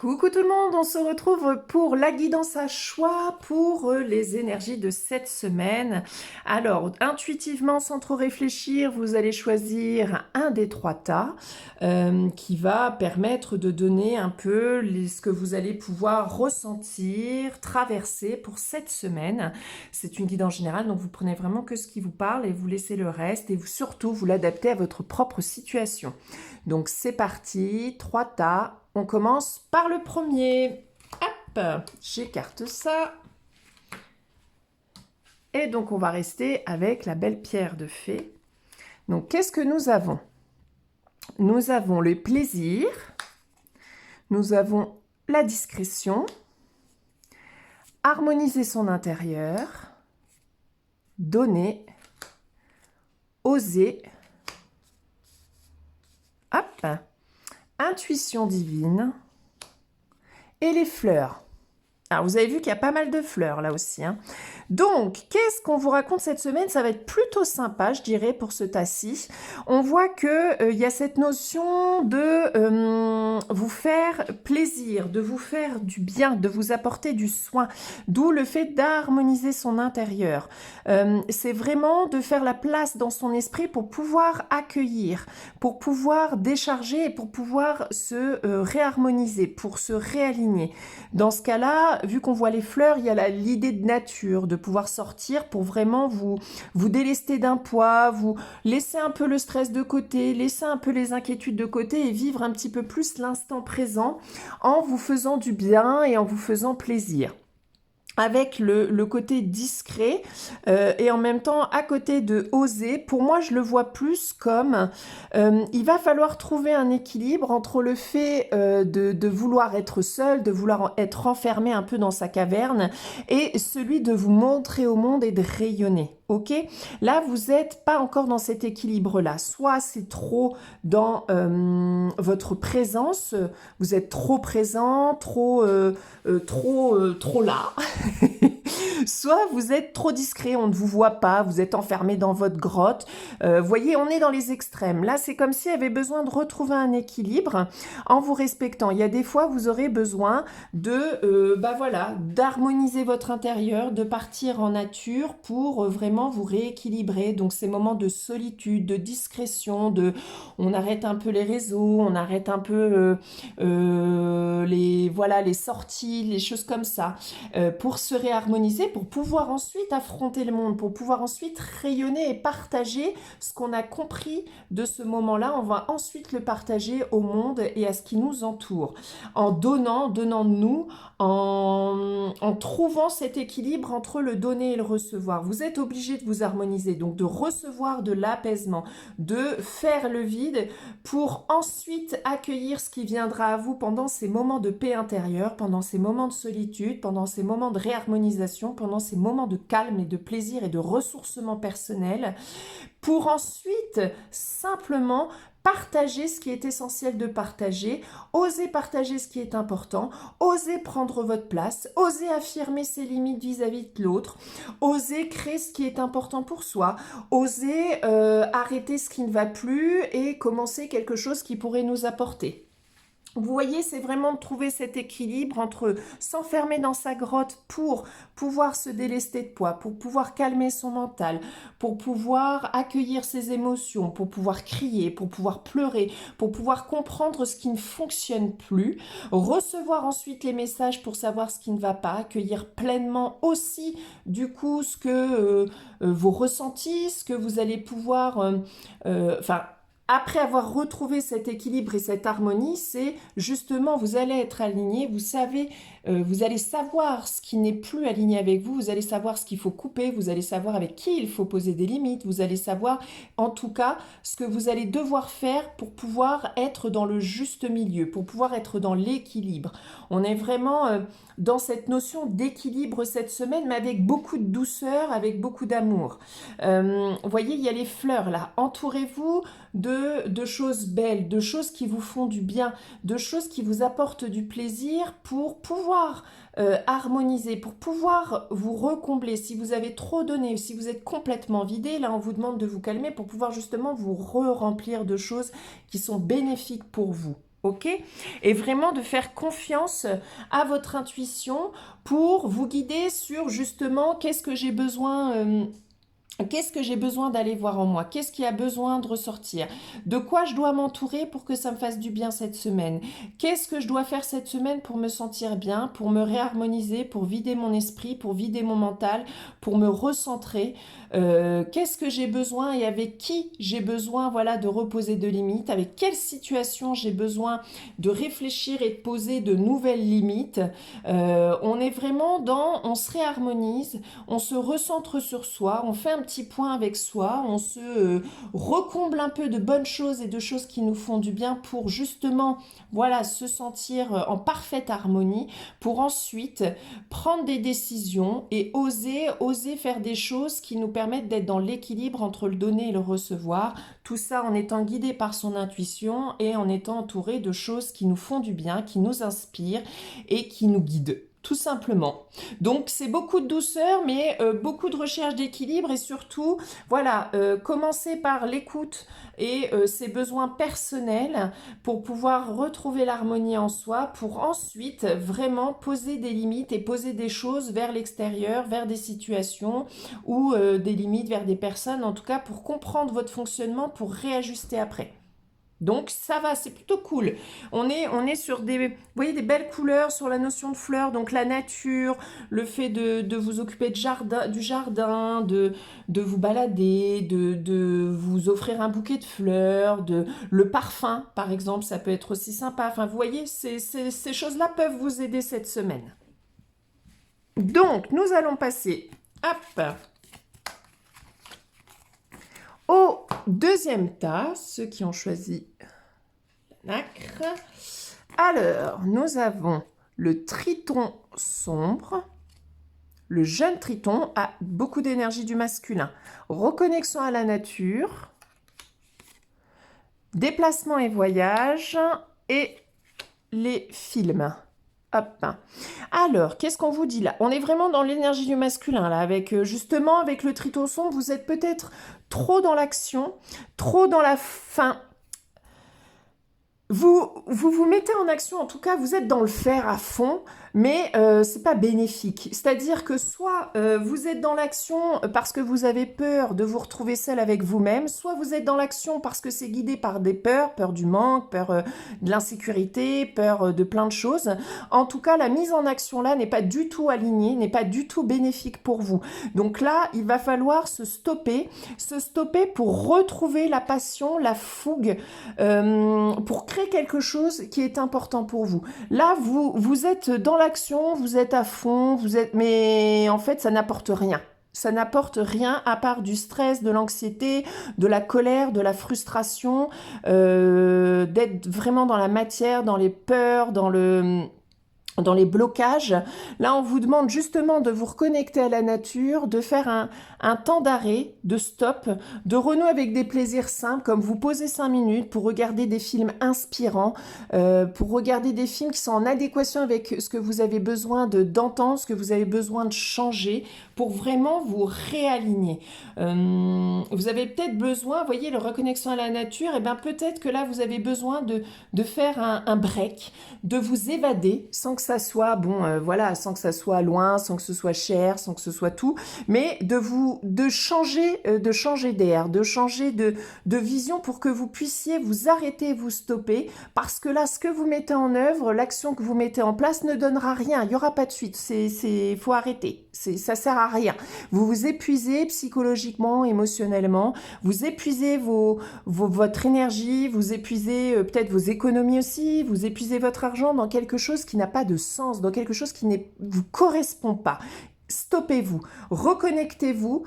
Coucou tout le monde, on se retrouve pour la guidance à choix pour les énergies de cette semaine. Alors, intuitivement, sans trop réfléchir, vous allez choisir un des trois tas qui va permettre de donner un peu ce que vous allez pouvoir ressentir, traverser pour cette semaine. C'est une guidance générale, donc vous prenez vraiment que ce qui vous parle et vous laissez le reste et surtout vous l'adaptez à votre propre situation. Donc c'est parti, trois tas. On commence par le premier. Hop, j'écarte ça. Et donc on va rester avec la belle pierre de fée. Donc qu'est-ce que nous avons? Nous avons le plaisir, nous avons la discrétion, harmoniser son intérieur, donner, oser, hop, intuition divine et les fleurs. Alors, vous avez vu qu'il y a pas mal de fleurs là aussi, hein. Donc, qu'est-ce qu'on vous raconte cette semaine? Ça va être plutôt sympa, je dirais, pour ce tas-ci. On voit qu'il y a cette notion de vous faire plaisir, de vous faire du bien, de vous apporter du soin. D'où le fait d'harmoniser son intérieur. C'est vraiment de faire la place dans son esprit pour pouvoir accueillir, pour pouvoir décharger et pour pouvoir se réharmoniser, pour se réaligner. Dans ce cas-là, vu qu'on voit les fleurs, il y a l'idée de nature, de pouvoir sortir pour vraiment vous délester d'un poids, vous laisser un peu le stress de côté, laisser un peu les inquiétudes de côté et vivre un petit peu plus l'instant présent en vous faisant du bien et en vous faisant plaisir. Avec le côté discret et en même temps à côté de oser, pour moi je le vois plus comme il va falloir trouver un équilibre entre le fait de vouloir être seul, de vouloir être enfermé un peu dans sa caverne et celui de vous montrer au monde et de rayonner. Ok, là vous n'êtes pas encore dans cet équilibre-là. Soit c'est trop dans votre présence, vous êtes trop présent, trop là. Soit vous êtes trop discret, on ne vous voit pas, vous êtes enfermé dans votre grotte. Voyez, on est dans les extrêmes. Là, c'est comme s'il y avait besoin de retrouver un équilibre en vous respectant. Il y a des fois, vous aurez besoin de, voilà, d'harmoniser votre intérieur, de partir en nature pour vraiment vous rééquilibrer. Donc, ces moments de solitude, de discrétion, on arrête un peu les réseaux, on arrête un peu les sorties, les choses comme ça, pour se réharmoniser, pour pouvoir ensuite affronter le monde, pour pouvoir ensuite rayonner et partager ce qu'on a compris de ce moment-là. On va ensuite le partager au monde et à ce qui nous entoure, en donnant de nous, en trouvant cet équilibre entre le donner et le recevoir. Vous êtes obligé de vous harmoniser, donc de recevoir de l'apaisement, de faire le vide pour ensuite accueillir ce qui viendra à vous pendant ces moments de paix intérieure, pendant ces moments de solitude, pendant ces moments de réharmonisation, pendant ces moments de calme et de plaisir et de ressourcement personnel, pour ensuite simplement partager ce qui est essentiel de partager, oser partager ce qui est important, oser prendre votre place, oser affirmer ses limites vis-à-vis de l'autre, oser créer ce qui est important pour soi, oser arrêter ce qui ne va plus et commencer quelque chose qui pourrait nous apporter. Vous voyez, c'est vraiment de trouver cet équilibre entre s'enfermer dans sa grotte pour pouvoir se délester de poids, pour pouvoir calmer son mental, pour pouvoir accueillir ses émotions, pour pouvoir crier, pour pouvoir pleurer, pour pouvoir comprendre ce qui ne fonctionne plus, recevoir ensuite les messages pour savoir ce qui ne va pas, accueillir pleinement aussi du coup ce que vos ressentis, ce que vous allez pouvoir... Après avoir retrouvé cet équilibre et cette harmonie, c'est justement, vous allez être aligné, vous savez, vous allez savoir ce qui n'est plus aligné avec vous, vous allez savoir ce qu'il faut couper, vous allez savoir avec qui il faut poser des limites, vous allez savoir en tout cas ce que vous allez devoir faire pour pouvoir être dans le juste milieu, pour pouvoir être dans l'équilibre. On est vraiment dans cette notion d'équilibre cette semaine, mais avec beaucoup de douceur, avec beaucoup d'amour. Vous voyez, il y a les fleurs là, entourez-vous de choses belles, de choses qui vous font du bien, de choses qui vous apportent du plaisir pour pouvoir harmoniser, pour pouvoir vous recombler. Si vous avez trop donné, si vous êtes complètement vidé, là on vous demande de vous calmer pour pouvoir justement vous re-remplir de choses qui sont bénéfiques pour vous. ok? Et vraiment de faire confiance à votre intuition pour vous guider sur justement qu'est-ce que j'ai besoin d'aller voir en moi? Qu'est-ce qui a besoin de ressortir? De quoi je dois m'entourer pour que ça me fasse du bien cette semaine? Qu'est-ce que je dois faire cette semaine pour me sentir bien, pour me réharmoniser, pour vider mon esprit, pour vider mon mental, pour me recentrer? Qu'est-ce que j'ai besoin et avec qui j'ai besoin, voilà, de reposer de limites? Avec quelle situation j'ai besoin de réfléchir et de poser de nouvelles limites? On est vraiment on se réharmonise, on se recentre sur soi, on fait un petit point avec soi, on se recomble un peu de bonnes choses et de choses qui nous font du bien pour justement, voilà, se sentir en parfaite harmonie, pour ensuite prendre des décisions et oser faire des choses qui nous permettent d'être dans l'équilibre entre le donner et le recevoir. Tout ça en étant guidé par son intuition et en étant entouré de choses qui nous font du bien, qui nous inspirent et qui nous guident. Tout simplement. Donc c'est beaucoup de douceur, mais beaucoup de recherche d'équilibre et surtout, voilà, commencer par l'écoute et ses besoins personnels pour pouvoir retrouver l'harmonie en soi, pour ensuite vraiment poser des limites et poser des choses vers l'extérieur, vers des situations ou des limites vers des personnes, en tout cas pour comprendre votre fonctionnement, pour réajuster après. Donc ça va, c'est plutôt cool. On est sur vous voyez, des belles couleurs sur la notion de fleurs, donc la nature, le fait de vous occuper du jardin, de vous balader, de vous offrir un bouquet de fleurs, le parfum, par exemple, ça peut être aussi sympa. Enfin, vous voyez, ces choses-là peuvent vous aider cette semaine. Donc, nous allons passer, hop, au deuxième tas, ceux qui ont choisi la nacre. Alors, nous avons le triton sombre. Le jeune triton a beaucoup d'énergie du masculin. Reconnexion à la nature, déplacement et voyage et les films. Hop. Alors, qu'est-ce qu'on vous dit là? On est vraiment dans l'énergie du masculin là, avec justement avec le triton sombre, vous êtes peut-être trop dans l'action, trop dans la fin. Vous mettez en action, en tout cas, vous êtes dans le faire à fond, mais c'est pas bénéfique. C'est-à-dire que soit vous êtes dans l'action parce que vous avez peur de vous retrouver seul avec vous-même, soit vous êtes dans l'action parce que c'est guidé par des peurs, peur du manque, peur de l'insécurité, peur de plein de choses. En tout cas, la mise en action là n'est pas du tout alignée, n'est pas du tout bénéfique pour vous. Donc là, il va falloir se stopper pour retrouver la passion, la fougue, pour créer quelque chose qui est important pour vous. Là, vous êtes dans l'action, vous êtes à fond, mais en fait, ça n'apporte rien. Ça n'apporte rien à part du stress, de l'anxiété, de la colère, de la frustration, d'être vraiment dans la matière, dans les peurs, dans les blocages. Là, on vous demande justement de vous reconnecter à la nature, de faire un temps d'arrêt, de stop, de renouer avec des plaisirs simples, comme vous poser 5 minutes pour regarder des films inspirants, pour regarder des films qui sont en adéquation avec ce que vous avez besoin d'entendre, ce que vous avez besoin de changer, pour vraiment vous réaligner. Vous avez peut-être besoin, vous voyez, le reconnexion à la nature, et bien peut-être que là, vous avez besoin de faire un break, de vous évader, sans que ça soit, voilà, sans que ça soit loin, sans que ce soit cher, sans que ce soit tout, mais de changer d'air, de changer de vision pour que vous puissiez vous arrêter, vous stopper, parce que là, ce que vous mettez en œuvre, l'action que vous mettez en place ne donnera rien, il n'y aura pas de suite, faut arrêter, ça sert à rien. Vous vous épuisez psychologiquement, émotionnellement, vous épuisez votre énergie, vous épuisez peut-être vos économies aussi, vous épuisez votre argent dans quelque chose qui n'a pas de sens, dans quelque chose qui ne vous correspond pas. Stoppez-vous, reconnectez-vous,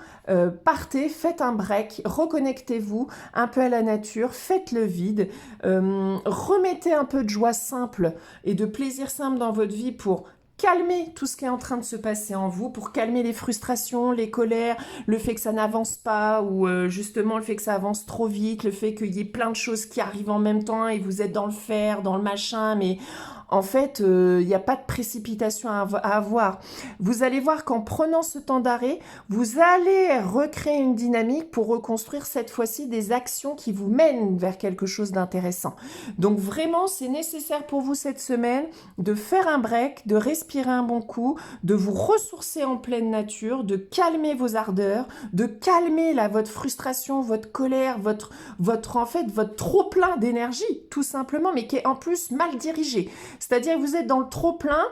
partez, faites un break, reconnectez-vous un peu à la nature, faites le vide, remettez un peu de joie simple et de plaisir simple dans votre vie pour calmer tout ce qui est en train de se passer en vous, pour calmer les frustrations, les colères, le fait que ça n'avance pas ou justement le fait que ça avance trop vite, le fait qu'il y ait plein de choses qui arrivent en même temps et vous êtes dans le faire, dans le machin, mais En fait, il n'y a pas de précipitation à avoir. Vous allez voir qu'en prenant ce temps d'arrêt, vous allez recréer une dynamique pour reconstruire cette fois-ci des actions qui vous mènent vers quelque chose d'intéressant. Donc vraiment, c'est nécessaire pour vous cette semaine de faire un break, de respirer un bon coup, de vous ressourcer en pleine nature, de calmer vos ardeurs, de calmer là, votre frustration, votre colère, votre trop-plein d'énergie, tout simplement, mais qui est en plus mal dirigé. C'est-à-dire que vous êtes dans le trop-plein,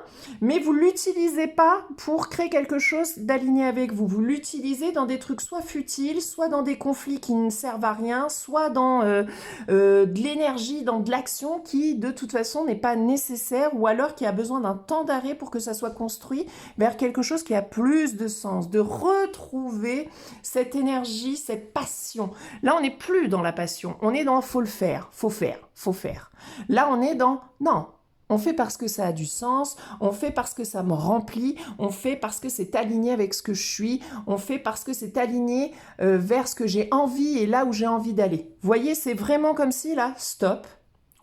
mais vous ne l'utilisez pas pour créer quelque chose d'aligné avec vous. Vous l'utilisez dans des trucs soit futiles, soit dans des conflits qui ne servent à rien, soit dans de l'énergie, dans de l'action qui, de toute façon, n'est pas nécessaire, ou alors qui a besoin d'un temps d'arrêt pour que ça soit construit vers quelque chose qui a plus de sens, de retrouver cette énergie, cette passion. Là, on n'est plus dans la passion, on est dans faut le faire, faut faire, faut faire. Là, on est dans non. On fait parce que ça a du sens, on fait parce que ça me remplit, on fait parce que c'est aligné avec ce que je suis, on fait parce que c'est aligné vers ce que j'ai envie et là où j'ai envie d'aller. Vous voyez, c'est vraiment comme si là, stop,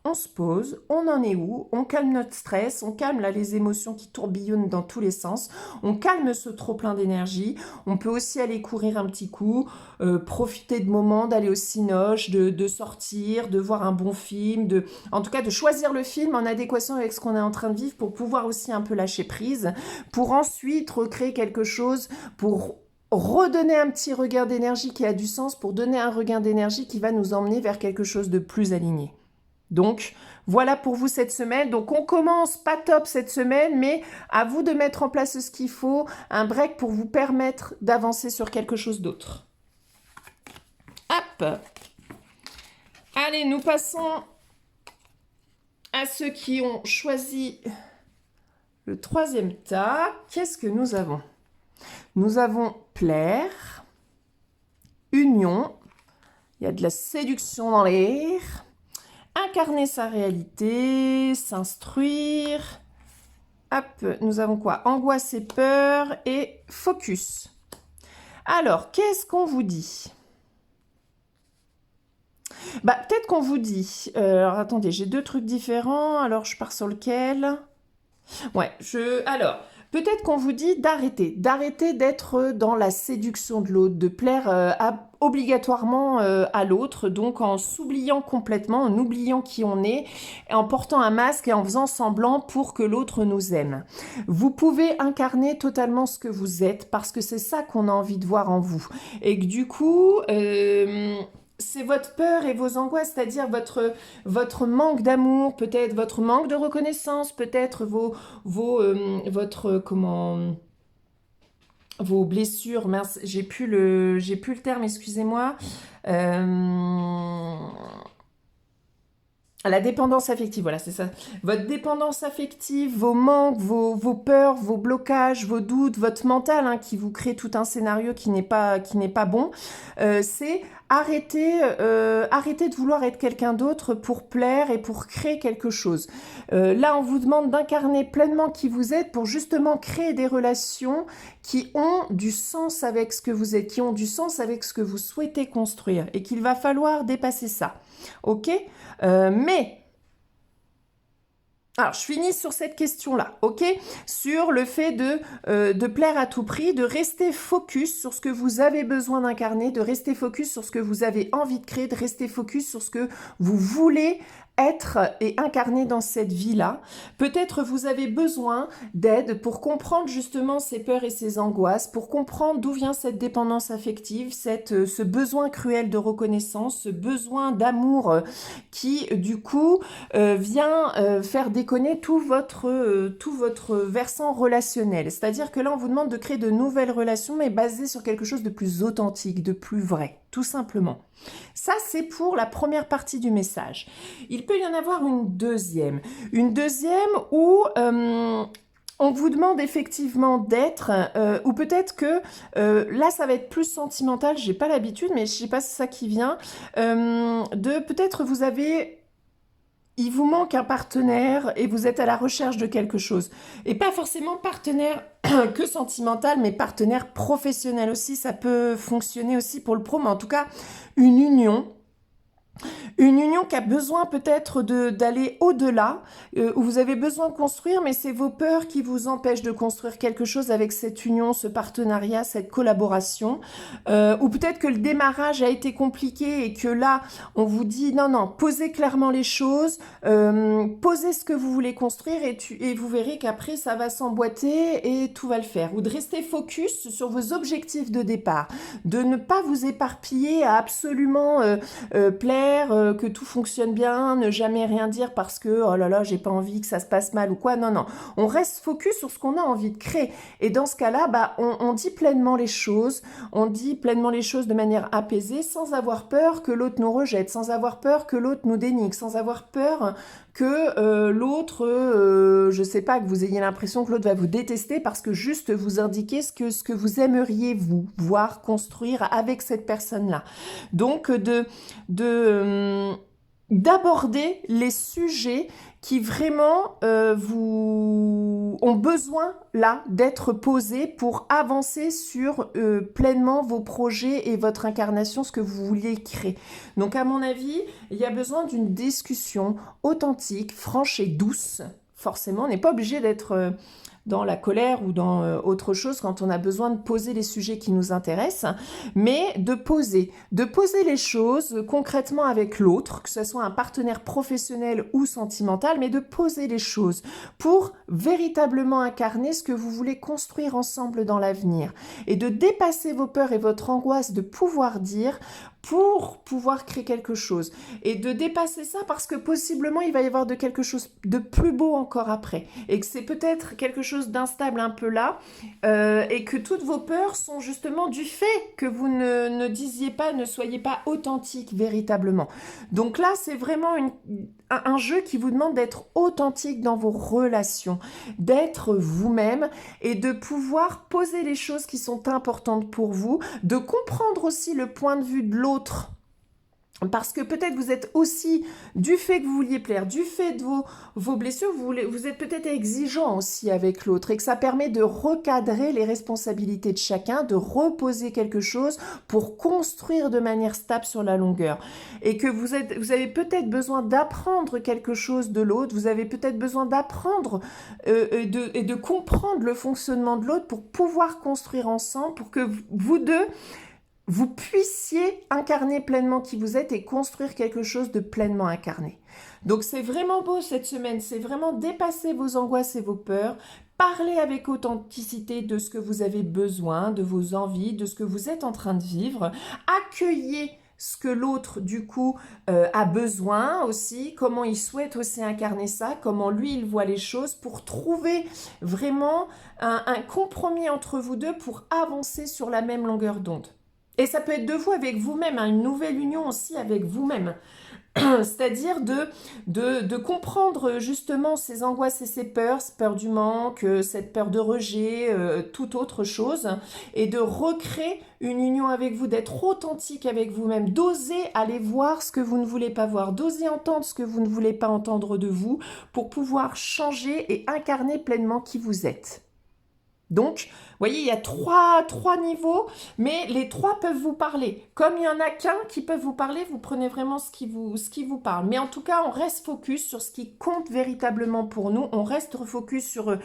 on se pose, on en est où, on calme notre stress, on calme là les émotions qui tourbillonnent dans tous les sens, on calme ce trop plein d'énergie, on peut aussi aller courir un petit coup, profiter de moments, d'aller au cinoche, de sortir, de voir un bon film, en tout cas de choisir le film en adéquation avec ce qu'on est en train de vivre pour pouvoir aussi un peu lâcher prise, pour ensuite recréer quelque chose, pour redonner un petit regain d'énergie qui a du sens, pour donner un regain d'énergie qui va nous emmener vers quelque chose de plus aligné. Donc, voilà pour vous cette semaine. Donc, on commence pas top cette semaine, mais à vous de mettre en place ce qu'il faut, un break pour vous permettre d'avancer sur quelque chose d'autre. Hop! Allez, nous passons à ceux qui ont choisi le troisième tas. Qu'est-ce que nous avons? Nous avons plaire, union, il y a de la séduction dans l'air, incarner sa réalité, s'instruire. Hop, nous avons quoi? Angoisse et peur et focus. Alors, qu'est-ce qu'on vous dit? Peut-être qu'on vous dit... alors, attendez, j'ai deux trucs différents. Alors, je pars sur lequel? Ouais, alors, peut-être qu'on vous dit d'arrêter d'être dans la séduction de l'autre, de plaire obligatoirement à l'autre, donc en s'oubliant complètement, en oubliant qui on est, en portant un masque et en faisant semblant pour que l'autre nous aime. Vous pouvez incarner totalement ce que vous êtes, parce que c'est ça qu'on a envie de voir en vous. Et que du coup... c'est votre peur et vos angoisses, c'est-à-dire votre manque d'amour, peut-être votre manque de reconnaissance, peut-être vos blessures. Mince, j'ai plus le terme, excusez-moi. La dépendance affective, voilà, c'est ça. Votre dépendance affective, vos manques, vos peurs, vos blocages, vos doutes, votre mental qui vous crée tout un scénario qui n'est pas bon, c'est arrêter de vouloir être quelqu'un d'autre pour plaire et pour créer quelque chose. Là, on vous demande d'incarner pleinement qui vous êtes pour justement créer des relations qui ont du sens avec ce que vous êtes, qui ont du sens avec ce que vous souhaitez construire et qu'il va falloir dépasser ça. Ok? Mais, alors je finis sur cette question-là, ok? Sur le fait de plaire à tout prix, de rester focus sur ce que vous avez besoin d'incarner, de rester focus sur ce que vous avez envie de créer, de rester focus sur ce que vous voulez être et incarner dans cette vie-là. Peut-être vous avez besoin d'aide pour comprendre justement ces peurs et ces angoisses, pour comprendre d'où vient cette dépendance affective, ce besoin cruel de reconnaissance, ce besoin d'amour qui du coup vient faire déconner tout votre versant relationnel. C'est-à-dire que là on vous demande de créer de nouvelles relations mais basées sur quelque chose de plus authentique, de plus vrai, tout simplement. Ça, c'est pour la première partie du message. Il peut y en avoir une deuxième où on vous demande effectivement d'être, ou peut-être que là, ça va être plus sentimental, j'ai pas l'habitude, mais je sais pas si c'est ça qui vient, peut-être il vous manque un partenaire et vous êtes à la recherche de quelque chose. Et pas forcément partenaire que sentimental, mais partenaire professionnel aussi. Ça peut fonctionner aussi pour le pro, mais en tout cas, une union Une union qui a besoin peut-être d'aller au-delà, où vous avez besoin de construire, mais c'est vos peurs qui vous empêchent de construire quelque chose avec cette union, ce partenariat, cette collaboration. Ou peut-être que le démarrage a été compliqué et que là, on vous dit non, non, posez clairement les choses, posez ce que vous voulez construire et vous verrez qu'après, ça va s'emboîter et tout va le faire. Ou de rester focus sur vos objectifs de départ, de ne pas vous éparpiller à absolument plaire, que tout fonctionne bien, ne jamais rien dire parce que oh là là, j'ai pas envie que ça se passe mal ou quoi. Non, non. On reste focus sur ce qu'on a envie de créer. Et dans ce cas-là, bah, on dit pleinement les choses, on dit pleinement les choses de manière apaisée, sans avoir peur que l'autre nous rejette, sans avoir peur que l'autre nous dénigre, sans avoir peur que l'autre, je sais pas, que vous ayez l'impression que l'autre va vous détester parce que juste vous indiquez ce que vous aimeriez vous voir construire avec cette personne-là. Donc d'aborder les sujets qui vraiment vous ont besoin là d'être posés pour avancer sur pleinement vos projets et votre incarnation, ce que vous vouliez créer. Donc à mon avis, il y a besoin d'une discussion authentique, franche et douce. Forcément, on n'est pas obligé d'être dans la colère ou dans autre chose quand on a besoin de poser les sujets qui nous intéressent, mais de poser les choses concrètement avec l'autre, que ce soit un partenaire professionnel ou sentimental, mais de poser les choses pour véritablement incarner ce que vous voulez construire ensemble dans l'avenir et de dépasser vos peurs et votre angoisse de pouvoir dire pour pouvoir créer quelque chose et de dépasser ça parce que possiblement il va y avoir de quelque chose de plus beau encore après et que c'est peut-être quelque chose d'instable un peu là et que toutes vos peurs sont justement du fait que vous ne disiez pas, ne soyez pas authentique véritablement. Donc là c'est vraiment un jeu qui vous demande d'être authentique dans vos relations, d'être vous-même et de pouvoir poser les choses qui sont importantes pour vous, de comprendre aussi le point de vue de l'autre. Parce que peut-être vous êtes aussi, du fait que vous vouliez plaire, du fait de vos blessures, vous êtes peut-être exigeant aussi avec l'autre et que ça permet de recadrer les responsabilités de chacun, de reposer quelque chose pour construire de manière stable sur la longueur. Et que vous avez peut-être besoin d'apprendre quelque chose de l'autre, vous avez peut-être besoin d'apprendre et de comprendre le fonctionnement de l'autre pour pouvoir construire ensemble, pour que vous deux, vous puissiez incarner pleinement qui vous êtes et construire quelque chose de pleinement incarné. Donc c'est vraiment beau cette semaine, c'est vraiment dépasser vos angoisses et vos peurs, parler avec authenticité de ce que vous avez besoin, de vos envies, de ce que vous êtes en train de vivre, accueillez ce que l'autre, du coup, a besoin aussi, comment il souhaite aussi incarner ça, comment lui, il voit les choses, pour trouver vraiment un compromis entre vous deux pour avancer sur la même longueur d'onde. Et ça peut être de vous avec vous-même, hein, une nouvelle union aussi avec vous-même. C'est-à-dire de comprendre justement ces angoisses et ces peurs, cette peur du manque, cette peur de rejet, toute autre chose, et de recréer une union avec vous, d'être authentique avec vous-même, d'oser aller voir ce que vous ne voulez pas voir, d'oser entendre ce que vous ne voulez pas entendre de vous, pour pouvoir changer et incarner pleinement qui vous êtes. Donc, vous voyez, il y a trois niveaux, mais les trois peuvent vous parler. Comme il n'y en a qu'un qui peut vous parler, vous prenez vraiment ce qui vous parle. Mais en tout cas, on reste focus sur ce qui compte véritablement pour nous. On reste focus sur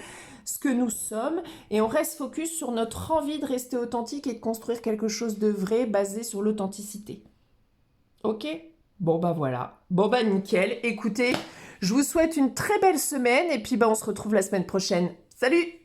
ce que nous sommes et on reste focus sur notre envie de rester authentique et de construire quelque chose de vrai basé sur l'authenticité. Ok ? Bon, bah voilà. Bon, bah nickel. Écoutez, je vous souhaite une très belle semaine et puis bah, on se retrouve la semaine prochaine. Salut!